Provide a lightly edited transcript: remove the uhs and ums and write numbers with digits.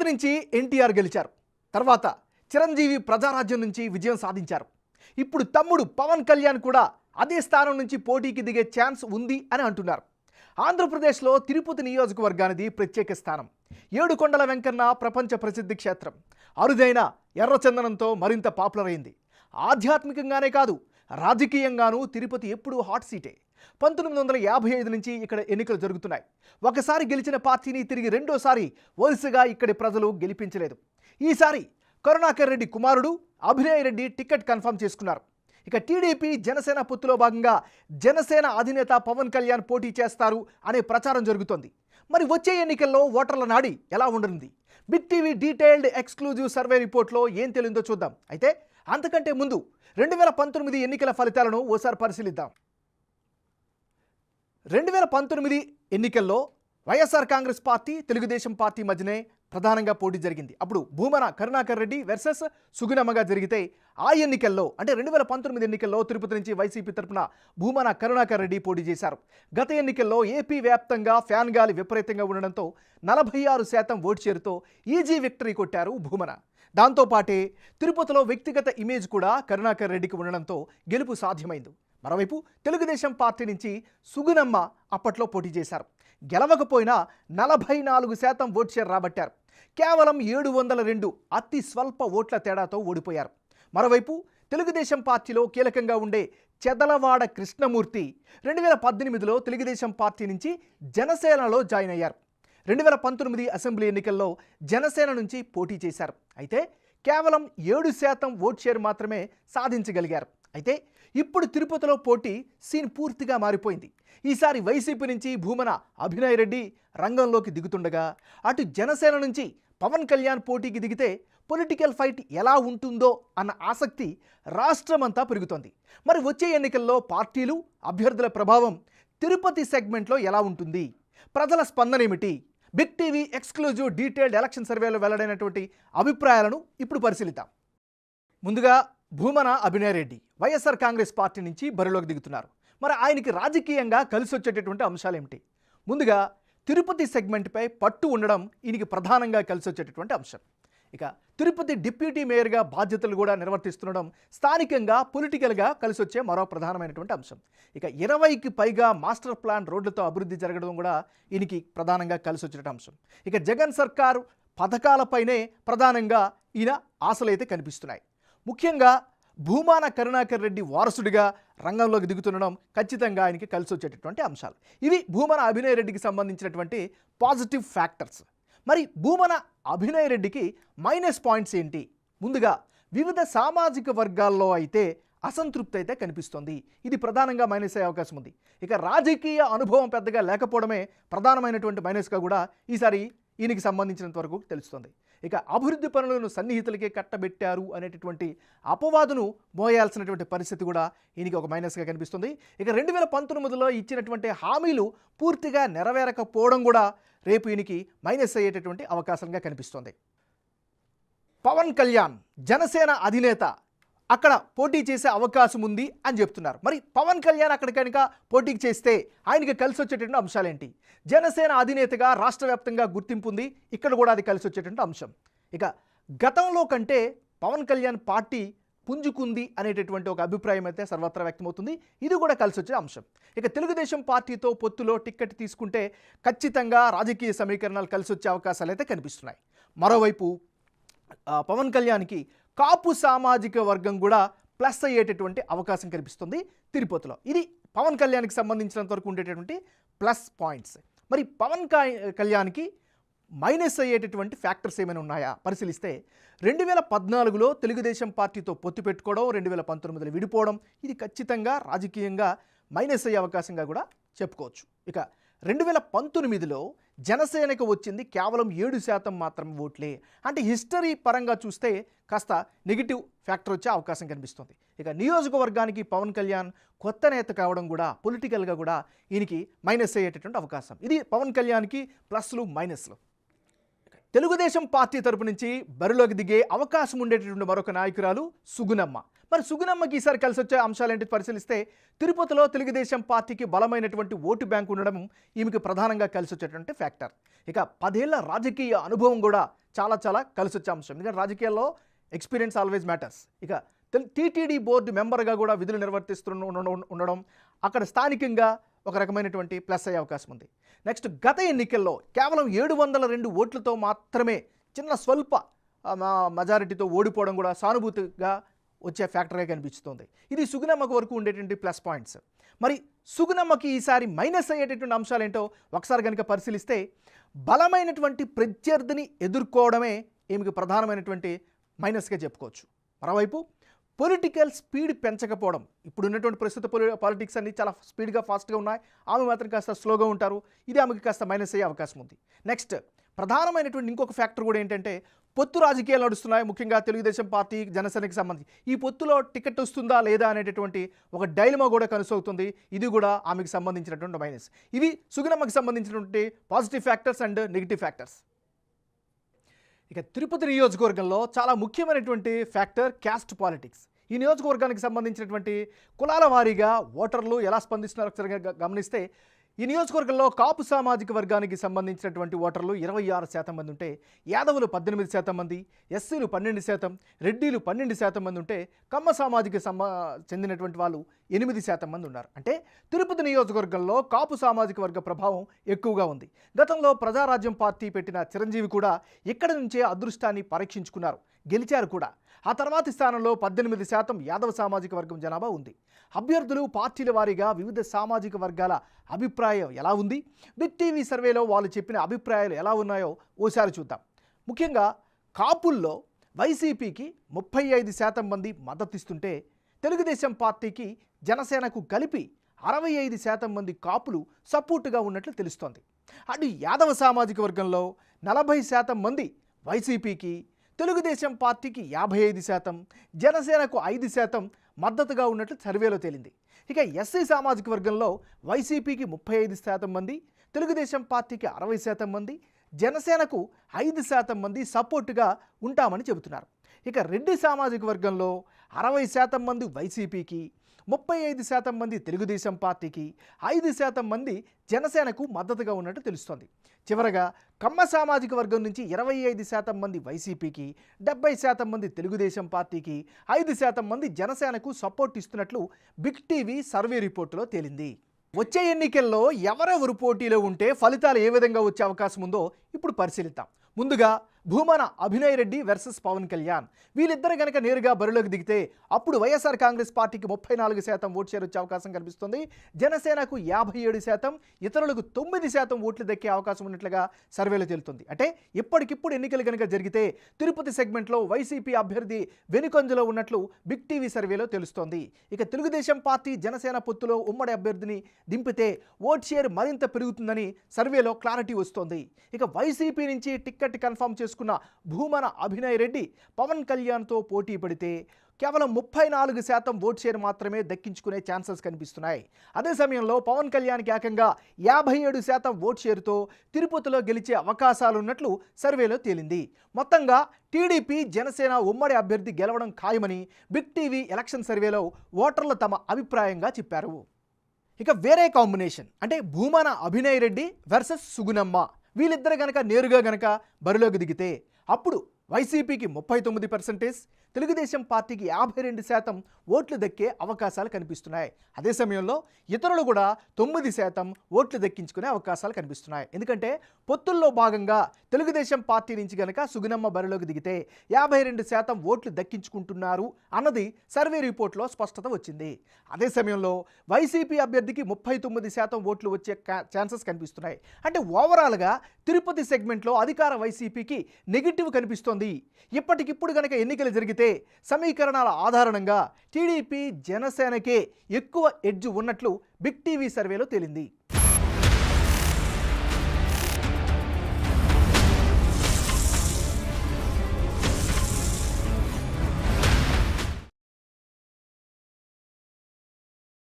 తిరుపతి నుంచి ఎన్టీఆర్ గెలిచారు. తర్వాత చిరంజీవి ప్రజారాజ్యం నుంచి విజయం సాధించారు. ఇప్పుడు తమ్ముడు పవన్ కళ్యాణ్ కూడా అదే స్థానం నుంచి పోటీకి దిగే ఛాన్స్ ఉంది అని అంటున్నారు. ఆంధ్రప్రదేశ్లో తిరుపతి నియోజకవర్గానిది ప్రత్యేక స్థానం. ఏడుకొండల వెంకన్న ప్రపంచ ప్రసిద్ధి క్షేత్రం. అరుదైన ఎర్రచందనంతో మరింత పాపులర్ అయింది. ఆధ్యాత్మికంగానే కాదు, రాజకీయంగానూ తిరుపతి ఎప్పుడూ హాట్ సీటే. 1955 నుంచి ఇక్కడ ఎన్నికలు జరుగుతున్నాయి. ఒకసారి గెలిచిన పార్టీని తిరిగి రెండోసారి వరుసగా ఇక్కడి ప్రజలు గెలిపించలేదు. ఈసారి కరుణాకర్ రెడ్డి కుమారుడు అభినయ్ రెడ్డి టికెట్ కన్ఫర్మ్ చేసుకున్నారు. ఇక టీడీపీ జనసేన పొత్తులో భాగంగా జనసేన అధినేత పవన్ కళ్యాణ్ పోటీ చేస్తారు అనే ప్రచారం జరుగుతోంది. మరి వచ్చే ఎన్నికల్లో ఓటర్ల నాడి ఎలా ఉండనుంది? Big TV detailed exclusive survey రిపోర్ట్లో ఏం తెలిందో చూద్దాం. అయితే అంతకంటే ముందు 2019 ఎన్నికల ఫలితాలను ఓసారి పరిశీలిద్దాం. 2019 ఎన్నికల్లో వైఎస్ఆర్ కాంగ్రెస్ పార్టీ తెలుగుదేశం పార్టీ మధ్యనే ప్రధానంగా పోటీ జరిగింది. అప్పుడు భూమన కరుణాకర్ రెడ్డి వర్సెస్ సుగుణమ్మగా జరిగితే ఆ ఎన్నికల్లో అంటే 2019 ఎన్నికల్లో తిరుపతి నుంచి వైసీపీ తరపున భూమన కరుణాకర్ రెడ్డి పోటీ చేశారు. గత ఎన్నికల్లో ఏపీ వ్యాప్తంగా ఫ్యాన్ గాలి విపరీతంగా ఉండడంతో 46% ఓటు షేరుతో ఈజీ విక్టరీ కొట్టారు భూమన. దాంతోపాటే తిరుపతిలో వ్యక్తిగత ఇమేజ్ కూడా కరుణాకర్ రెడ్డికి ఉండడంతో గెలుపు సాధ్యమైంది. మరోవైపు తెలుగుదేశం పార్టీ నుంచి సుగుణమ్మ అప్పట్లో పోటీ చేశారు. గెలవకపోయినా 44% ఓటు షేర్ రాబట్టారు. కేవలం 702 అతి స్వల్ప ఓట్ల తేడాతో ఓడిపోయారు. మరోవైపు తెలుగుదేశం పార్టీలో కీలకంగా ఉండే చెదలవాడ కృష్ణమూర్తి 2018లో తెలుగుదేశం పార్టీ నుంచి జనసేనలో జాయిన్ అయ్యారు. 2019 అసెంబ్లీ ఎన్నికల్లో జనసేన నుంచి పోటీ చేశారు. అయితే కేవలం 7% ఓట్ షేర్ మాత్రమే సాధించగలిగారు. అయితే ఇప్పుడు తిరుపతిలో పోటీ సీన్ పూర్తిగా మారిపోయింది. ఈసారి వైసీపీ నుంచి భూమన అభినయ్ రెడ్డి రంగంలోకి దిగుతుండగా అటు జనసేన నుంచి పవన్ కళ్యాణ్ పోటీకి దిగితే పొలిటికల్ ఫైట్ ఎలా ఉంటుందో అన్న ఆసక్తి రాష్ట్రమంతా పెరుగుతోంది. మరి వచ్చే ఎన్నికల్లో పార్టీలు అభ్యర్థుల ప్రభావం తిరుపతి సెగ్మెంట్లో ఎలా ఉంటుంది? ప్రజల స్పందన ఏమిటి? Big TV exclusive detailed election సర్వేలో వెల్లడైనటువంటి అభిప్రాయాలను ఇప్పుడు పరిశీలిద్దాం. ముందుగా భూమన అభినయ్ రెడ్డి వైఎస్ఆర్ కాంగ్రెస్ పార్టీ నుంచి బరిలోకి దిగుతున్నారు. మరి ఆయనకి రాజకీయంగా కలిసి వచ్చేటటువంటి అంశాలు ఏమిటి? ముందుగా తిరుపతి సెగ్మెంట్పై పట్టు ఉండడం ఈయనకి ప్రధానంగా కలిసి వచ్చేటటువంటి అంశం. ఇక తిరుపతి డిప్యూటీ మేయర్గా బాధ్యతలు కూడా నిర్వర్తిస్తుండడం స్థానికంగా పొలిటికల్గా కలిసి వచ్చే మరో ప్రధానమైనటువంటి అంశం. ఇక 20కి పైగా మాస్టర్ ప్లాన్ రోడ్లతో అభివృద్ధి జరగడం కూడా ఈయనకి ప్రధానంగా కలిసి వచ్చే అంశం. ఇక జగన్ సర్కారు పథకాలపైనే ప్రధానంగా ఈయన ఆశలైతే కనిపిస్తున్నాయి. ముఖ్యంగా భూమాన కరుణాకర్ రెడ్డి వారసుడిగా రంగంలోకి దిగుతుండడం ఖచ్చితంగా ఆయనకి కలిసి వచ్చేటటువంటి అంశాలు. ఇవి భూమన అభినయ్ రెడ్డికి సంబంధించినటువంటి పాజిటివ్ ఫ్యాక్టర్స్. మరి భూమన అభినయ్ రెడ్డికి మైనస్ పాయింట్స్ ఏంటి? ముందుగా వివిధ సామాజిక వర్గాల్లో అయితే అసంతృప్తి అయితే కనిపిస్తోంది. ఇది ప్రధానంగా మైనస్ అయ్యే అవకాశం ఉంది. ఇక రాజకీయ అనుభవం పెద్దగా లేకపోవడమే ప్రధానమైనటువంటి మైనస్గా కూడా ఈసారి ఈయనకి సంబంధించినంత వరకు తెలుస్తుంది. ఇక అభివృద్ధి పనులను సన్నిహితులకే కట్టబెట్టారు అనేటటువంటి అపవాదును మోయాల్సినటువంటి పరిస్థితి కూడా ఈయనకి ఒక మైనస్గా కనిపిస్తుంది. ఇక 2019లో ఇచ్చినటువంటి హామీలు పూర్తిగా నెరవేరకపోవడం కూడా రేపు ఈయనకి మైనస్ అయ్యేటటువంటి అవకాశంగా కనిపిస్తుంది. పవన్ కళ్యాణ్ జనసేన అధినేత అక్కడ పోటీ చేసే అవకాశం ఉంది అని చెప్తున్నారు. మరి పవన్ కళ్యాణ్ అక్కడ కనుక పోటీకి చేస్తే ఆయనకి కలిసి వచ్చేటువంటి అంశాలేంటి? జనసేన అధినేతగా రాష్ట్ర వ్యాప్తంగా గుర్తింపు ఉంది, ఇక్కడ కూడా అది కలిసి వచ్చేటువంటి అంశం. ఇక గతంలో కంటే పవన్ కళ్యాణ్ పార్టీ పుంజుకుంది అనేటటువంటి ఒక అభిప్రాయం అయితే సర్వత్రా వ్యక్తమవుతుంది. ఇది కూడా కలిసి వచ్చే అంశం. ఇక తెలుగుదేశం పార్టీతో పొత్తులో టిక్కెట్ తీసుకుంటే ఖచ్చితంగా రాజకీయ సమీకరణాలు కలిసి వచ్చే అవకాశాలు అయితే కనిపిస్తున్నాయి. మరోవైపు పవన్ కళ్యాణ్కి కాపు సామాజిక వర్గం కూడా ప్లస్ అయ్యేటటువంటి అవకాశం కనిపిస్తుంది తిరుపతిలో. ఇది పవన్ కళ్యాణ్కి సంబంధించినంత వరకు ఉండేటటువంటి ప్లస్ పాయింట్స్. మరి పవన్ కళ్యాణ్కి మైనస్ అయ్యేటటువంటి ఫ్యాక్టర్స్ ఏమైనా ఉన్నాయా పరిశీలిస్తే 2014లో తెలుగుదేశం పార్టీతో పొత్తు పెట్టుకోవడం, 2019లో విడిపోవడం, ఇది ఖచ్చితంగా రాజకీయంగా మైనస్ అయ్యే అవకాశంగా కూడా చెప్పుకోవచ్చు. ఇక 2019లో జనసేనకు వచ్చింది కేవలం 7% మాత్రమే ఓట్లే. అంటే హిస్టరీ పరంగా చూస్తే కాస్త నెగిటివ్ ఫ్యాక్టర్ వచ్చే అవకాశం కనిపిస్తుంది. ఇక నియోజకవర్గానికి పవన్ కళ్యాణ్ కొత్త నేత కావడం కూడా పొలిటికల్గా కూడా ఈయనకి మైనస్ అయ్యేటటువంటి అవకాశం. ఇది పవన్ కళ్యాణ్కి ప్లస్లు మైనస్లు. తెలుగుదేశం పార్టీ తరపు నుంచి బరిలోకి దిగే అవకాశం ఉండేటటువంటి మరొక నాయకురాలు సుగుణమ్మ. మరి సుగుణమ్మకి ఈసారి కలిసి వచ్చే అంశాలేంటి పరిశీలిస్తే తిరుపతిలో తెలుగుదేశం పార్టీకి బలమైనటువంటి ఓటు బ్యాంకు ఉండడం ఈమెకి ప్రధానంగా కలిసి వచ్చేటువంటి ఫ్యాక్టర్. ఇక 10 ఏళ్ల రాజకీయ అనుభవం కూడా చాలా చాలా కలిసి వచ్చే అంశం. ఎందుకంటే రాజకీయాల్లో ఎక్స్పీరియన్స్ ఆల్వేస్ మ్యాటర్స్. ఇక టీటీడీ బోర్డు మెంబర్గా కూడా విధులు ఉండడం అక్కడ స్థానికంగా ఒక రకమైనటువంటి ప్లస్ అయ్యే అవకాశం ఉంది. నెక్స్ట్ గత ఎన్నికల్లో కేవలం 702 ఓట్లతో మాత్రమే చిన్న స్వల్ప మెజారిటీతో ఓడిపోవడం కూడా సానుభూతిగా వచ్చే ఫ్యాక్టర్గా కనిపిస్తుంది. ఇది సుగుణమ్మకు వరకు ఉండేటువంటి ప్లస్ పాయింట్స్. మరి సుగుణమ్మకి ఈసారి మైనస్ అయ్యేటటువంటి అంశాలు ఏంటో ఒకసారి కనుక పరిశీలిస్తే బలమైనటువంటి ప్రత్యర్థిని ఎదుర్కోవడమే ఈమెకి ప్రధానమైనటువంటి మైనస్గా చెప్పుకోవచ్చు. మరోవైపు పొలిటికల్ స్పీడ్ పెంచకపోవడం, ఇప్పుడు ఉన్నటువంటి ప్రస్తుత పాలిటిక్స్ అన్ని చాలా స్పీడ్గా ఫాస్ట్గా ఉన్నాయి, ఆమె మాత్రం కాస్త స్లోగా ఉంటారు, ఇది ఆమెకి కాస్త మైనస్ అయ్యే అవకాశం ఉంది. నెక్స్ట్ ప్రధానమైనటువంటి ఇంకొక ఫ్యాక్టర్ కూడా ఏంటంటే పొత్తు రాజకీయాలు నడుస్తున్నాయి, ముఖ్యంగా తెలుగుదేశం పార్టీ జనసేనకి సంబంధించి ఈ పొత్తులో టికెట్ వస్తుందా లేదా అనేటటువంటి ఒక డైలమా కూడా కనుసవుతుంది. ఇది కూడా ఆమెకు సంబంధించినటువంటి మైనస్. ఇవి సుగుణమ్మకి సంబంధించినటువంటి positive factors and negative factors. ఇక తిరుపతి నియోజకవర్గంలో చాలా ముఖ్యమైనటువంటి ఫ్యాక్టర్ క్యాస్ట్ పాలిటిక్స్. ఈ నియోజకవర్గానికి సంబంధించినటువంటి కులాల వారీగా ఓటర్లు ఎలా స్పందిస్తున్నారో ఒకసారి గమనిస్తే ఈ నియోజకవర్గంలో కాపు సామాజిక వర్గానికి సంబంధించినటువంటి ఓటర్లు 26% మంది ఉంటే, యాదవులు 18% మంది, ఎస్సీలు 12%, రెడ్డిలు 12% మంది ఉంటే, కమ్మ సామాజిక చెందినటువంటి వాళ్ళు 8% మంది ఉన్నారు. అంటే తిరుపతి నియోజకవర్గంలో కాపు సామాజిక వర్గ ప్రభావం ఎక్కువగా ఉంది. గతంలో ప్రజారాజ్యం పార్టీ పెట్టిన చిరంజీవి కూడా ఇక్కడి నుంచే అదృష్టాన్ని పరీక్షించుకున్నారు, గెలిచారు కూడా. ఆ తర్వాతి స్థానంలో 18% యాదవ సామాజిక వర్గం జనాభా ఉంది. అభ్యర్థులు పార్టీల వారీగా వివిధ సామాజిక వర్గాల అభిప్రాయం ఎలా ఉంది, బిగ్ టీవీ సర్వేలో వాళ్ళు చెప్పిన అభిప్రాయాలు ఎలా ఉన్నాయో ఓసారి చూద్దాం. ముఖ్యంగా కాపుల్లో వైసీపీకి 35% మంది మద్దతిస్తుంటే, తెలుగుదేశం పార్టీకి జనసేనకు కలిపి 65% మంది కాపులు సపోర్టుగా ఉన్నట్లు తెలుస్తోంది. అటు యాదవ సామాజిక వర్గంలో 40% మంది వైసీపీకి, తెలుగుదేశం పార్టీకి 55%, జనసేనకు 5% మద్దతుగా ఉన్నట్లు సర్వేలో తేలింది. ఇక ఎస్సీ సామాజిక వర్గంలో వైసీపీకి 35% మంది, తెలుగుదేశం పార్టీకి 60% మంది, జనసేనకు 5% మంది సపోర్టుగా ఉంటామని చెబుతున్నారు. ఇక రెడ్డి సామాజిక వర్గంలో 60% మంది వైసీపీకి, 35% మంది తెలుగుదేశం పార్టీకి, 5% మంది జనసేనకు మద్దతుగా ఉన్నట్టు తెలుస్తోంది. చివరగా కమ్మ సామాజిక వర్గం నుంచి 25% మంది వైసీపీకి, 70% మంది తెలుగుదేశం పార్టీకి, 5% మంది జనసేనకు సపోర్ట్ ఇస్తున్నట్లు బిగ్ టీవీ సర్వే రిపోర్టులో తేలింది. వచ్చే ఎన్నికల్లో ఎవరెవరు పోటీలో ఉంటే ఫలితాలు ఏ విధంగా వచ్చే అవకాశం ఉందో ఇప్పుడు పరిశీలిద్దాం. ముందుగా భూమన అభినయ్ రెడ్డి వర్సెస్ పవన్ కళ్యాణ్. వీళ్ళిద్దరు కనుక నేరుగా బరిలోకి దిగితే అప్పుడు వైఎస్ఆర్ కాంగ్రెస్ పార్టీకి 34% ఓట్ షేర్ వచ్చే అవకాశం కనిపిస్తుంది. జనసేనకు 57%, ఇతరులకు 9% ఓట్లు దక్కే అవకాశం ఉన్నట్లుగా సర్వేలో తేలుతుంది. అంటే ఇప్పటికిప్పుడు ఎన్నికలు కనుక జరిగితే తిరుపతి సెగ్మెంట్లో వైసీపీ అభ్యర్థి వెనుకంజలో ఉన్నట్లు బిగ్ టీవీ సర్వేలో తెలుస్తోంది. ఇక తెలుగుదేశం పార్టీ జనసేన పొత్తులో ఉమ్మడి అభ్యర్థిని దింపితే ఓట్ షేర్ మరింత పెరుగుతుందని సర్వేలో క్లారిటీ వస్తోంది. ఇక వైసీపీ నుంచి టిక్కెట్ కన్ఫర్మ్ చేసుకున్న భూమన అభినయ్ రెడ్డి పవన్ కళ్యాణ్తో పోటీ పడితే కేవలం 34% ఓట్ షేర్ మాత్రమే దక్కించుకునే ఛాన్సెస్ కనిపిస్తున్నాయి. అదే సమయంలో పవన్ కళ్యాణ్కి ఏకంగా 57% ఓట్ షేర్తో తిరుపతిలో గెలిచే అవకాశాలున్నట్లు సర్వేలో తేలింది. మొత్తంగా టీడీపీ జనసేన ఉమ్మడి అభ్యర్థి గెలవడం ఖాయమని బిగ్ టీవీ ఎలక్షన్ సర్వేలో ఓటర్లు తమ అభిప్రాయంగా చెప్పారు. ఇక వేరే కాంబినేషన్ అంటే భూమన అభినయ్ రెడ్డి వర్సెస్ సుగుణమ్మ. వీళ్ళిద్దరు కనుక నేరుగా కనుక బరిలోకి దిగితే అప్పుడు వైసీపీకి 39%, తెలుగుదేశం పార్టీకి 52% ఓట్లు దక్కే అవకాశాలు కనిపిస్తున్నాయి. అదే సమయంలో ఇతరులు కూడా 9% ఓట్లు దక్కించుకునే అవకాశాలు కనిపిస్తున్నాయి. ఎందుకంటే పొత్తుల్లో భాగంగా తెలుగుదేశం పార్టీ నుంచి కనుక సుగుణమ్మ బరిలోకి దిగితే 52% ఓట్లు దక్కించుకుంటున్నారు అన్నది సర్వే రిపోర్ట్లో స్పష్టత వచ్చింది. అదే సమయంలో వైసీపీ అభ్యర్థికి 39% ఓట్లు వచ్చే ఛాన్సెస్ కనిపిస్తున్నాయి. అంటే ఓవరాల్గా తిరుపతి సెగ్మెంట్లో అధికార వైసీపీకి నెగిటివ్ కనిపిస్తోంది. ఇప్పటికిప్పుడు కనుక ఎన్నికలు జరిగితే సమీకరణాల ఆధారంగా టీడీపీ జనసేనకే ఎక్కువ ఎడ్జ్ ఉన్నట్లు బిగ్ టీవీ సర్వేలో తేలింది.